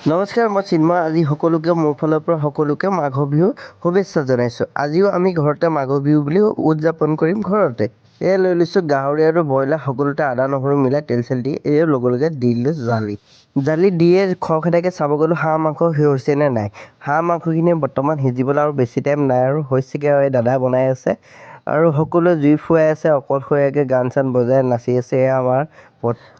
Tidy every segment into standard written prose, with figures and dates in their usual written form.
নমস্কাৰ, মই চিন্ময়। আজি সকলোকে মোৰ ফালৰ পৰা সকলোকে মাঘৰ বিহুৰ শুভেচ্ছা জনাইছোঁ। আজিও আমি ঘৰতে মাঘৰ বিহু বুলি উদযাপন কৰিম ঘৰতে। এয়া লৈ লৈছোঁ গাহৰি আৰু ব্ৰইলাৰ সকলোতে আদা নহৰু মিলাই তেল চেল দি এই লগে দি দিলোঁ জালি দিয়ে খৰখেদাকৈ চাব গ'লোঁ হাঁহ মাংস হৈছে নে নাই। হাঁহ মাংসখিনি বৰ্তমান সিজিবলৈ আৰু বেছি টাইম নাই আৰু হৈছেগৈ আৰু এই দাদাই বনাই আছে আৰু সকলোৱে জুই ফুৱাই আছে, অকলশৰীয়াকৈ গান চান বজাই নাচি আছে। এয়া আমাৰ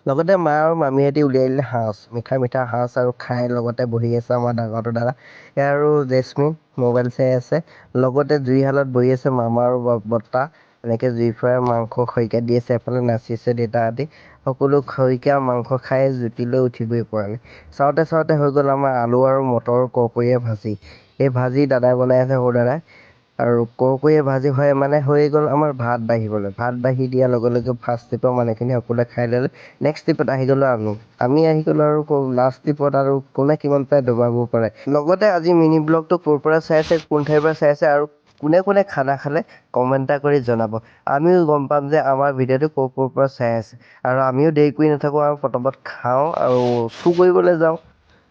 লগতে মা আৰু মামীহঁতে উলিয়াই দিলে সাঁজ, মিঠা সাঁজ আৰু খাই লগতে বহি আছে আমাৰ ডাঙৰটো দাদা। এয়া আৰু জেচমিন মোবাইল চাই আছে, লগতে জুইশালত বহি আছে মামা আৰু বৰ্তা। এনেকৈ জুই ফুৱাই মাংস খৰিকা দি আছে, এফালে নাচি আছে দেউতাহঁতি। সকলো খৰিকা মাংস খাই জুতিলৈ উঠিবই পৰা নাই। চাওঁতে হৈ গ'ল আমাৰ আলু আৰু মটৰ কৰকৰীয়া ভাজি। এই ভাজি দাদাই বনাই আছে, সৰু দাদাই। আৰু কৰকৰীয়া ভাজি হয় মানে হৈ গ'ল আমাৰ ভাত বাঢ়িবলৈ। ভাত বাঢ়ি দিয়াৰ লগে ফাৰ্ষ্ট ট্ৰিপৰ মানুহখিনি সকলোৱে খাই ল'লে। নেক্সট ট্ৰিপত আহি গ'লোঁ আমি আহি গ'লোঁ আৰু লাষ্ট ট্ৰিপত আৰু কোনে কিমান পাই দবাব পাৰে। লগতে আজি মিনি ব্লগটো ক'ৰ পৰা চাই আছে, কোন ঠাইৰ পৰা চাই আছে আৰু কোনে খানা খালে কমেণ্ট এটা কৰি জনাব। আমিও গম পাম যে আমাৰ ভিডিঅ'টো ক'ৰ পৰা চাই আছে। আৰু আমিও দেৰি কৰি নাথাকোঁ আৰু পটাপট খাওঁ আৰু চুৰ কৰিবলৈ যাওঁ।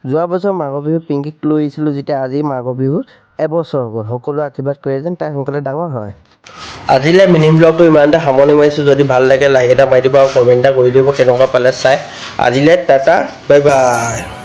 যোৱা বছৰ মাঘৰ বিহুত পিংকিক লৈ আহিছিলোঁ, যেতিয়া আজি মাঘৰ বিহুত এবছৰ হ'ল। সকলোৱে আশীৰ্বাদ কৰে যেন তাই সোনকালে ডাঙৰ হয়। আজিলৈ মিনি ব্লগটো ইমানতে সামৰণি মাৰিছোঁ। যদি ভাল লাগে লাইক এটা মাৰি দিব আৰু কমেণ্ট এটা কৰি দিব কেনেকুৱা পালে চাই। আজিলৈ টাটা, বাই বাই।